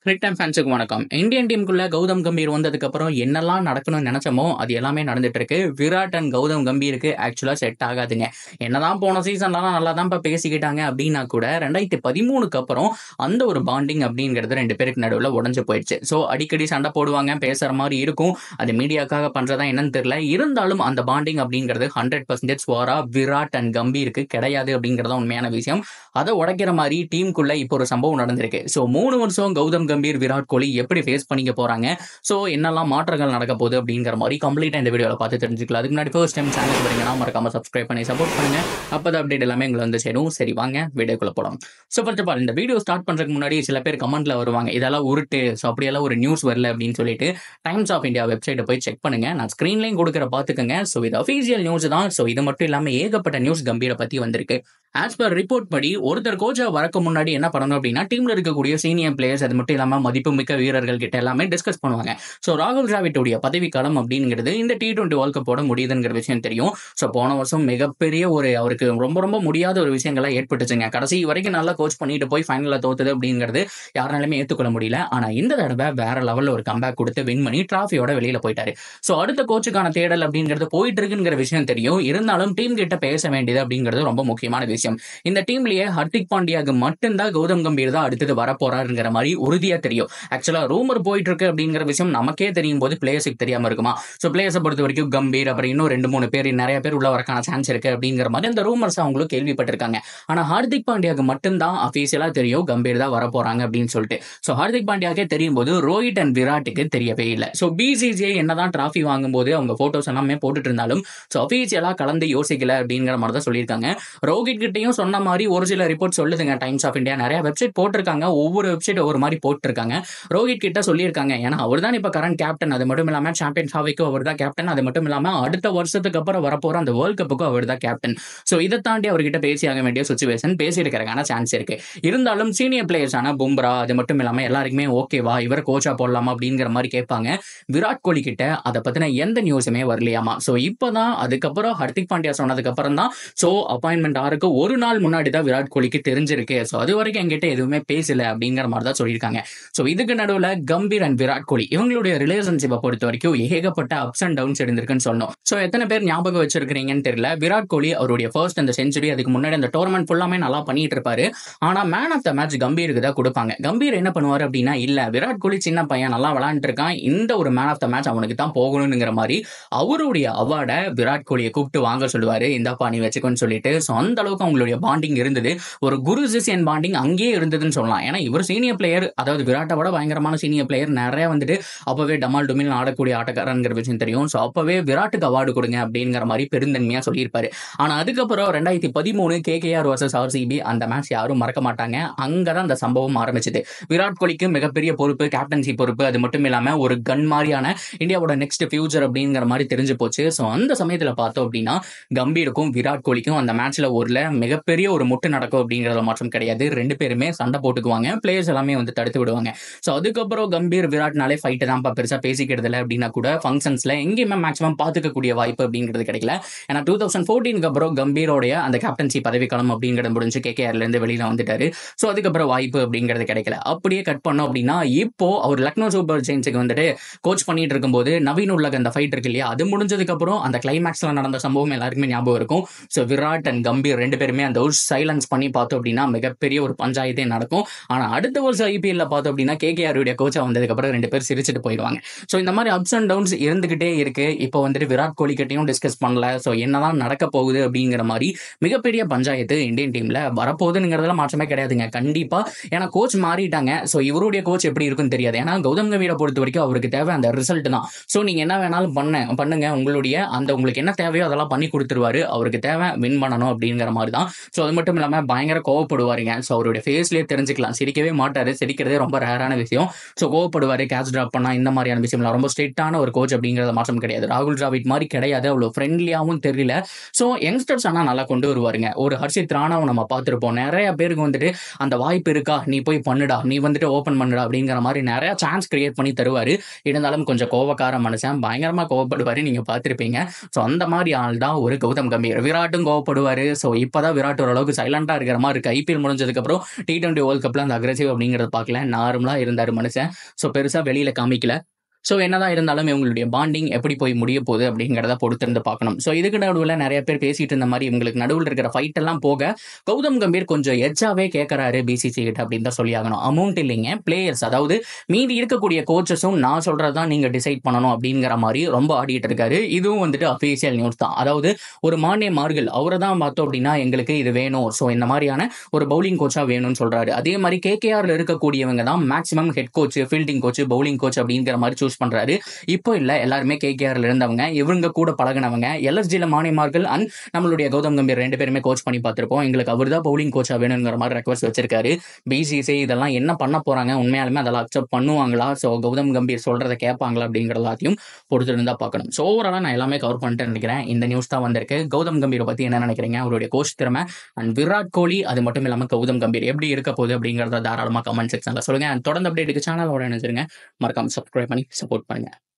கிரிக் time ஃபேன்ஸுக்கு வணக்கம். Indian டீமுக்குள்ள Gautham Gambhir வந்ததுக்கப்புறம் என்னெல்லாம் நடக்கணும்னு நினைச்சோமோ அது எல்லாமே நடந்துட்டு இருக்கு. விராட் அண்ட் கௌதம் கம்பீருக்கு ஆக்சுவலா செட் ஆகாதுங்க. என்னதான் போன சீசன்லாம் நல்லா தான் பேசிக்கிட்டாங்க அப்படின்னா கூட 2013க்கு அப்புறம் அந்த ஒரு பாண்டிங் அப்படிங்கிறது ரெண்டு பேருக்கு நடுவில் உடஞ்சு போயிடுச்சு. ஸோ அடிக்கடி சண்டை போடுவாங்க, பேசுற மாதிரி இருக்கும். அது மீடியாக்காக பண்றதா என்னன்னு தெரியல. இருந்தாலும் அந்த பாண்டிங் அப்படிங்கிறது 100% ஸ்வாரா விராட் அண்ட் கம்பீருக்கு கிடையாது அப்படிங்கிறத உண்மையான விஷயம். அதை உடைக்கிற மாதிரி டீமுக்குள்ள இப்போ ஒரு சம்பவம் நடந்திருக்கு. ஸோ 3 வருஷம் கௌதம் கம்பீர் விராட் கோலி எப்படி ஃபேஸ் பண்ணிக்க போறாங்க, ஸோ என்னெல்லாம் மாற்றங்கள் நடக்க போகுது அப்படிங்கிற மாதிரி கம்ப்ளீட்டா இந்த வீடியோவில் பார்த்து தெரிஞ்சுக்கலாம். அதுக்கு முன்னாடி ஃபர்ஸ்ட் டைம் சேனல் வரீங்கன்னா மறக்காம சப்ஸ்கிரைப் பண்ணி சப்போர்ட் பண்ணுங்க. அப்போ அப்டேட் எல்லாமே எங்களை வந்து சேரும். சரி வாங்க வீடியோக்குள்ள போலாம். ஸோ ஃபர்ஸ்ட் ஆஃப் ஆல் இந்த வீடியோ ஸ்டார்ட் பண்றதுக்கு முன்னாடி சில பேர் கமெண்ட்ல வருவாங்க, இதெல்லாம் உருட்டு, ஸோ அப்படியெல்லாம் ஒரு நியூஸ் வரல அப்படின்னு சொல்லிட்டு டைம்ஸ் ஆஃப் இந்தியா வெப்சைட்டை போய் செக் பண்ணுங்க. நான் ஸ்கிரீன்லையும் கொடுக்குற பார்த்துக்கங்க. ஸோ இது அஃபீஷியல் நியூஸ் தான். ஸோ இது மட்டும் இல்லாமல் ஏகப்பட்ட நியூஸ் கம்பீரை பற்றி வந்திருக்கு. ஆஸ் பர் ரிப்போர்ட் படி ஒருத்தர் கோச்சா வரக்கு முன்னாடி என்ன பண்ணணும் அப்படின்னா டீம்ல இருக்கக்கூடிய சீனியர் பிளேயர்ஸ் அது மட்டும் இல்லாம மதிப்புமிக்க வீரர்கள் கிட்ட எல்லாமே டிஸ்கஸ் பண்ணுவாங்க. ஸோ ராகுல் டிராவிட்டுடைய பதவி காலம் அப்படிங்கிறது இந்த T20 வேர்ல்ட் கப்போட முடியுதுங்கிற விஷயம் தெரியும். ஸோ போன வருஷம் மிகப்பெரிய ஒரு அவருக்கு ரொம்ப ரொம்ப முடியாத ஒரு விஷயங்கள்லாம் ஏற்பட்டுச்சுங்க. கடைசி வரைக்கும் நல்லா கோச் பண்ணிட்டு போய் ஃபைனல்ல தோத்துது அப்படிங்கிறது யாராலுமே ஏற்றுக்கொள்ள முடியல. ஆனா இந்த தடவை வேற லெவல்ல ஒரு கம்பேக் கொடுத்து வின் பண்ணி டிராஃபியோட வெளியில போயிட்டாரு. ஸோ அடுத்த கோச்சுக்கான தேடல் அப்படிங்கிறது போயிட்டு இருக்குங்கிற விஷயம் தெரியும். இருந்தாலும் டீம் கிட்ட பேச வேண்டியது அப்படிங்கிறது ரொம்ப முக்கியமான விஷயம். இந்த டீம்லயே ஹர்திக் பாண்டியாக்கு மட்டும்தான் கௌதம் கம்பீர் தான் அடுத்தது வரப்போறாருங்கிற மாதிரி உறுதியா தெரியும். ஆக்சுவலா ரூமர் போயிட்டு இருக்கு அப்படிங்கிற விஷயம் நமக்கே தெரியும் போது பிளேயர்ஸுக்கு தெரியாம இருக்குமா? ஸோ பிளேயர்ஸை பொறுத்த வரைக்கும் கம்பீர் அப்புறம் இன்னும் 2-3 பேர் நிறைய பேர் உள்ள வரக்கான சான்ஸ் இருக்கு அப்படிங்கிற மாதிரி அந்த ரூமர்ஸ் அவங்களும் கேள்விப்பட்டிருக்காங்க. ஆனா ஹார்திக் பாண்டியாக்கு மட்டும்தான் அபிஷியலா தெரியும் கம்பீர் தான் வரப்போறாங்க அப்படின்னு சொல்லிட்டு. ஸோ ஹார்திக் பாண்டியாக்கே தெரியும் போது ரோஹித் அண்ட் விராட்டுக்கு தெரியவே இல்லை. ஸோ BCCI என்னதான் டிராஃபி வாங்கும் போது அவங்க போட்டோஸ் எல்லாமே போட்டுட்டு இருந்தாலும் ஸோ அபிஷியலா கலந்து யோசிக்கல அப்படிங்கிற மாதிரி தான் சொல்லியிருக்காங்க. ரோஹித் கிட்டையும் சொன்ன மாதிரி ஒரு சில ரிப்போர்ட் சொல்லுதுங்க. டைம்ஸ் ஆஃப் இந்தியா நிறைய வெப்சைட் போட்டிருக்காங்க, ஒவ்வொரு வெப்சைட் ஒவ்வொரு மாதிரி போட்டிருக்காங்க. ரோஹித் கிட்ட சொல்லியிருக்காங்க, ஏன்னா அவர் தான் இப்ப கரண்ட் கேப்டன். அது மட்டும் இல்லாம சாம்பியன் டிராஃபிக்கும் அவர் தான் கேப்டன். அது மட்டும் இல்லாம அடுத்த வருஷத்துக்கு அப்புறம் வரப்போற அந்த வேர்ல்ட் கப்புக்கும் அவர் தான் கேப்டன். ஸோ இதை தாண்டி அவர்கிட்ட பேசியாக வேண்டிய சுச்சுவேஷன் பேசியிருக்கிறதுக்கான சான்ஸ் இருக்கு. இருந்தாலும் சீனியர் பிளேயர்ஸான பும்ரா அது மட்டும் இல்லாம எல்லாருக்குமே ஓகேவா இவர் கோச்சா போடலாமா அப்படிங்கிற மாதிரி கேட்பாங்க. விராட் கோலி கிட்ட அதை பத்தின எந்த நியூஸுமே வரலையாமா. ஸோ இப்பதான் அதுக்கப்புறம் ஹர்திக் பாண்டியா சொன்னதுக்கு அப்புறம் தான் ஸோ அப்பாயின்மெண்ட் ஆருக்கு ஒரு நாள் முன்னாடி தான் விராட் கோலிக்கு தெரிஞ்சிருக்கு. ஸோ அது வரைக்கும் என்கிட்ட எதுவுமே பேசல அப்படிங்கிற மாதிரி தான் சொல்லியிருக்காங்க. ஸோ இதுக்கு நடுவில் கம்பீர் அண்ட் விராட் கோலி இவங்களுடைய ரிலேஷன்ஷிப்பை பொறுத்த வரைக்கும் ஏகப்பட்ட அப்ஸ் அண்ட் டவுன்ஸ் இருந்திருக்குன்னு சொல்லணும். ஸோ எத்தனை பேர் ஞாபகம் வச்சிருக்கீங்கன்னு தெரியல, விராட் கோலி அவருடைய ஃபர்ஸ்ட் அந்த செஞ்சுரி அதுக்கு முன்னாடி அந்த டோர்னமெண்ட் ஃபுல்லாமே நல்லா பண்ணிட்டு இருப்பாரு. ஆனா மேன் ஆஃப் த மேட்ச் கம்பீருக்கு தான் கொடுப்பாங்க. கம்பீர் என்ன பண்ணுவார் அப்படின்னா, இல்ல விராட் கோலி சின்ன பையன் நல்லா விளையாண்டு இருக்கான், இந்த ஒரு மேன் ஆஃப் த மேட்ச் அவனுக்கு தான் போகணுங்கிற மாதிரி அவருடைய அவார்டை விராட் கோலியை கூப்பிட்டு வாங்க சொல்லுவாரு. இந்தாப்பா நீ வச்சுக்கோன்னு சொல்லிட்டு. ஸோ அந்த அளவுக்கு அவங்களுடைய பாண்டிங் இருந்தது. ஒரு குரு சிஷியன் பாண்டிங் அங்கேயே இருந்ததுன்னு சொல்லலாம். ஏன்னா இவர் சீனியர் பிளேயர், அதாவது விராட்டை விட பயங்கரமான சீனியர் பிளேயர், நிறைய வந்துட்டு அப்பவே டமால் டுமில் ஆடக்கூடிய ஆட்டக்காரங்கிற விஷயம் தெரியும். ஸோ அப்பவே விராட்டுக்கு அவார்டு கொடுங்க அப்படிங்கிற மாதிரி பெருந்தன்மையா சொல்லியிருப்பாரு. ஆனா அதுக்கப்புறம் 2013 KKR vs RCB அந்த மேட்ச் யாரும் மறக்க மாட்டாங்க. அங்கதான் அந்த சம்பவம் ஆரம்பிச்சது. விராட் கோலிக்கு மிகப்பெரிய பொறுப்பு, கேப்டன்சி பொறுப்பு, அது மட்டும் இல்லாம ஒரு கன் மாதிரியான இந்தியாவோட நெக்ஸ்ட் ஃபியூச்சர் அப்படிங்கிற மாதிரி தெரிஞ்சு போச்சு. ஸோ அந்த சமயத்துல பார்த்தோம் அப்படின்னா கம்பீருக்கும் விராட் கோலிக்கும் அந்த மேட்ச்ல ஒரு மிகப்பெரிய ஒரு முட்டு நடக்கும் அப்படிங்கிறத மாற்றம் கிடையாது. ரெண்டு பேருமே சண்டை போட்டுக்குவாங்க, பிளேயர்ஸ் எல்லாமே வந்து தடுத்து விடுவாங்க. ஸோ அதுக்கப்புறம் கம்பீர் விராட்னாலே ஃபைட்டு தான் பெருசா பேசிக்கிறது இல்லை அப்படின்னா கூட ஃபங்க்ஷன்ஸ்ல எங்கேயுமே மேக்ஸிமம் பார்த்துக்கக்கூடிய வாய்ப்பு அப்படிங்கிறது கிடைக்கல. ஏன்னா 2014க்கு அப்புறம் கம்பீரோடைய அந்த கேப்டன்சி பதவிக்காலம் அப்படிங்கிறது முடிஞ்சு KKRல இருந்து வெளியில வந்துட்டாரு. ஸோ அதுக்கப்புறம் வாய்ப்பு அப்படிங்கிறது கிடைக்கல. அப்படியே கட் பண்ணோம் அப்படின்னா இப்போ அவர் லக்னோ சூப்பர் ஜெயின்ஸுக்கு வந்துட்டு கோச் பண்ணிட்டு இருக்கும்போது நவீன் உலக அந்த ஃபைட் இருக்கு இல்லையா, அது முடிஞ்சதுக்கு அப்புறம் அந்த கிளைமேக்ஸ்ல நடந்த சம்பவம் எல்லாருக்குமே ஞாபகம் இருக்கும். ஸோ விராட் அண்ட் கம்பீர் ரெண்டு பேருமே அந்த ஒரு சைலன்ஸ் பண்ணி பார்த்தோம் அப்படின்னா மிகப்பெரிய ஒரு பஞ்சாயத்தே நடக்கும். ஆனா அடுத்த வருஷம் IPL பார்த்தோம் அப்படின்னா KKR கோச்சா வந்ததுக்கு அப்புறம் ரெண்டு பேர் சிரிச்சுட்டு போயிடுவாங்க. ஸோ இந்த மாதிரி அப்ஸ் அண்ட் டவுன்ஸ் இருந்துகிட்டே இருக்கு. இப்போ வந்துட்டு விராட் கோலி கிட்டையும் டிஸ்கஸ் பண்ணல. ஸோ என்னதான் நடக்க போகுது அப்படிங்கிற மாதிரி மிகப்பெரிய பஞ்சாயத்து இந்தியன் டீம்ல வரப்போகுதுங்கிறதுல மாற்றமே கிடையாதுங்க கண்டிப்பா. ஏன்னா கோச் மாறிட்டாங்க. ஸோ இவருடைய கோச் எப்படி இருக்குன்னு தெரியாது. ஏன்னா கௌதம் கம்பீரை பொறுத்த வரைக்கும் அவருக்கு தேவை அந்த ரிசல்ட் தான். ஸோ நீங்க என்ன வேணாலும் பண்ணுங்க, உங்களுடைய அந்த உங்களுக்கு என்ன தேவையோ அதெல்லாம் பண்ணி கொடுத்துருவாரு. அவருக்கு தேவை வின் பண்ணணும் அப்படிங்கிற மாதிரி தான். ஸோ அது மட்டும் இல்லாமல் பயங்கர கோவப்படுவாருங்க. ஸோ அவருடைய ஃபேஸ்லேயே தெரிஞ்சுக்கலாம், சிரிக்கவே மாட்டாரு, சிரிக்கிறதே ரொம்ப ரேரான விஷயம். ஸோ கோவப்படுவாரு, கேட்ச் ட்ராப் பண்ணா இந்த மாதிரியான விஷயம்லாம். ரொம்ப ஸ்ட்ரிக்டான ஒரு கோச் அப்படிங்கிறத மாற்றம் கிடையாது. ராகுல் டிராவிட் மாதிரி கிடையாது, அவ்வளோ ஃப்ரெண்ட்லியாகவும் தெரியல. ஸோ யங்ஸ்டர்ஸ் ஆனால் நல்லா கொண்டு வருவாருங்க. ஒரு ஹர்ஷித் ராணாவை நம்ம பார்த்துருப்போம், நிறைய பேருக்கு வந்துட்டு அந்த வாய்ப்பு இருக்கா, நீ போய் பண்ணுடா, நீ வந்துட்டு ஓப்பன் பண்ணுடா அப்படிங்கிற மாதிரி நிறைய சான்ஸ் கிரியேட் பண்ணி தருவாரு. இருந்தாலும் கொஞ்சம் கோவக்கார மனுஷன், பயங்கரமா கோவப்படுவாரு, நீங்க பார்த்துருப்பீங்க. ஸோ அந்த மாதிரி ஆள் தான் ஒரு கௌதம் கம்பீர். விராட்டும் கோவப்படுவாரு. ஸோ இப்போ இப்பதான் விராட் ஓரளவுக்கு சைலண்டா இருக்கிற மாதிரி இருக்கு. ஐபிஎல் முடிஞ்சதுக்கு அப்புறம் T20 வேர்ல்ட் கப்ல அந்த அக்ரெசிவ் அப்படிங்கறத பார்க்கல, நார்மலா இருந்தாரு மனுஷன். ஸோ பெருசா வெளியில காமிக்கல. ஸோ என்னதான் இருந்தாலும் இவங்களுடைய பாண்டிங் எப்படி போய் முடிய போகுது அப்படிங்கிறத பொறுத்திருந்து பார்க்கணும். ஸோ இதுக்கு நடுவில் நிறைய பேர் பேசிட்டு இருந்த மாதிரி இவங்களுக்கு நடுவில் இருக்கிற ஃபைட் எல்லாம் போக கௌதம் கம்பீர் கொஞ்சம் எட்ஜாவே கேட்கறாரு பிசிசி கிட்ட அப்படின்னு தான் சொல்லி ஆகணும். அமௌண்ட் இல்லைங்க, பிளேயர்ஸ், அதாவது மீதி இருக்கக்கூடிய கோச்சஸும் நான் சொல்றதான் நீங்க டிசைட் பண்ணணும் அப்படிங்கிற மாதிரி ரொம்ப ஆடிட்டு இருக்காரு. இதுவும் வந்துட்டு அபிஷியல் நியூஸ் தான். அதாவது ஒரு மானிய மார்கள் அவரை தான் பார்த்தோம் அப்படின்னா எங்களுக்கு இது வேணும், ஸோ இந்த மாதிரியான ஒரு பவுலிங் கோச்சா வேணும்னு சொல்றாரு. அதே மாதிரி கேகேஆர்ல இருக்கக்கூடியவங்க தான் maximum head coach, fielding coach, bowling coach அப்படிங்கிற மாதிரி சூஸ் பண்றாரு. இப்போ இல்ல, எல்லாருமே கேகேஆர்ல இருந்தவங்க, இவங்க கூட பழகினவங்க. எல்எஸ்ஜில மானிமார்கள் அண்ட் நம்மளுடைய கௌதம் கம்பீர் 2 பேருமே கோச் பண்ணி பார்த்திருப்போம். எங்களுக்கு அவர் தான் பவுலிங் கோச்சா வேணுங்கிற மாதிரி ரெக்வஸ்ட் வச்சிருக்காரு. பிசிசி இதெல்லாம் என்ன பண்ண போறாங்க, உண்மையாலுமே அதெல்லாம் அக்செப்ட் பண்ணுவாங்களா, ஸோ கௌதம் கம்பீர் சொல்றதை கேட்பாங்களா அப்படிங்கிற எல்லாத்தையும் பொறுத்து இருந்தா பார்க்கணும். ஸோ ஓவராலா நான் எல்லாமே கவர் பண்ணிட்டு நினைக்கிறேன். இந்த நியூஸ் தான் வந்திருக்கு. கௌதம் கம்பீரை பத்தி என்ன நினைக்கிறீங்க, அவருடைய கோச் திறமை அண்ட் விராட் கோலி, அது மட்டும் இல்லாம கௌதம் கம்பீர் எப்படி இருக்க போகுது அப்படிங்கறத தாராளமா கமெண்ட் செக்ஷன்ல சொல்லுங்க. தொடர்ந்து அப்டேட்டுக்கு சேனலோட நினைச்சிருங்க. மறக்காம சப்ஸ்கிரைப் பண்ணி சப்போர்ட் பண்ணுங்க.